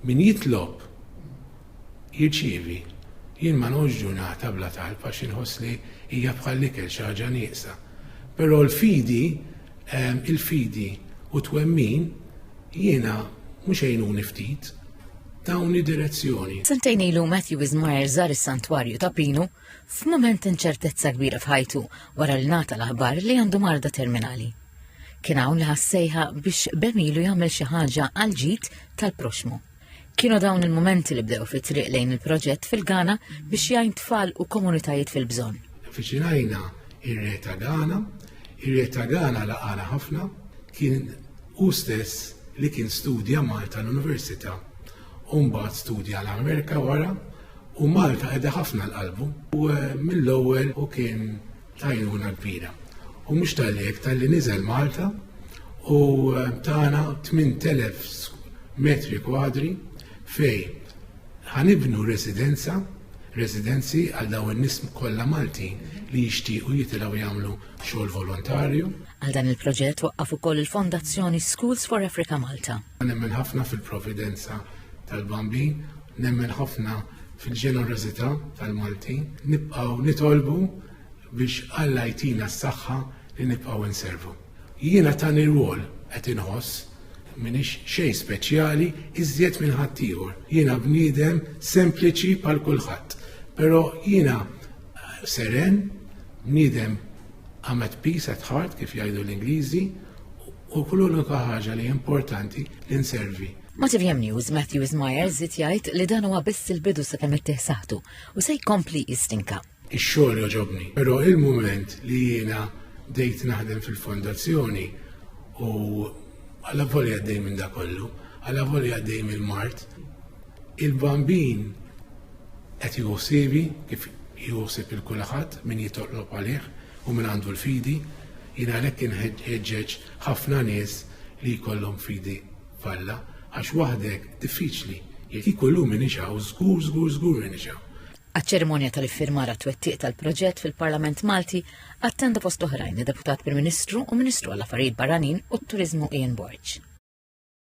min jitlob jirċievi. Jien ma nħoss ġurnata bla talb għax inħoss li hija bħal ikel xi ħaġa nieqsa. Però il-fidi u twemmin jiena mhux għajnuni ftit dawn id-direzzjoni. Sentejn ilu Matthew Ismail żar is-santwarju ta' Pinu f'mument inċertezza kbira f'ħajtu wara li ngħata l-aħbar li għandu marda terminali. Kien hawn li ħassejha biex bemilu jagħmel xi ħaġa għal ġid tal-proxmu. Kienu dawn il-momenti li bdew fit-triq lejn il-proġett fil-Ghana biex jgħin tfal u komunitajiet fil-bżonn. Fiċinajna ir-re ta' Ghana, ir-re ta' Ghana laqana ħafna, kien hu stess li kien studja Malta l-Università. U mbagħad studja l-Amerika wara u Malta qiegħda ħafna l-qalbu u mill-ewwel u kien tajnuna kbira. U mhux tal-hekk tal-li niżel Malta u tagħna 8,000 metri kwadri fej ħanibnu residenzi għal dawn in-nies kollha Maltin li jixtiequ jitilgħu jagħmlu xogħol volontarju. Għal dan il-proġett waqqaf ukoll il-Fondazzjoni Schools for Africa Malta. Nemmen ħafna fil-providenza tal-bambin, nemmen ħafna fil-ġenerożità tal-Maltin, nibqgħu nitolbu biex Alla jtina s-saħħa li nibqgħu nservu. Jiena tani rwol qed inħoss minix xejn speċjali iżjed minn ħaddieħor. Jiena bniedem sempliċi bħal kulħadd, però jiena seren, bniedem I'm at peace at heart kif jgħidu l-Ingliżi u kull unika ħaġa li importanti li nservi. MTVM News Matthew Ismail żied jgħid li dan huwa biss il-bidu sakemm itteħsaħtu u se jkompli jistinka. Ix-xogħol joġobni, però il-mument li jiena dejt naħdem fil-fondazzjoni u għalla voli għaddej minn da kollu, għalla voli għaddej minn Mart, il-bambin qed jħossibi kif jħossib il-kulħadd min jitolqob għalih u min għandu l-fidi, jiena għalhekk inħeġġeġ ħafna nies li jkollhom fidi falla għax waħdek diffiċli. Jekk ikollu min ixaw, żgur min ixaw. Għaċ-ċerimonja tal-iffirmara twettiq tal-proġett fil-Parlament Malti attenda post oħrajn id-Deputat Prim Ministru u Ministru għall-Affarijiet Barranin u t-Turiżmu Ian Borg.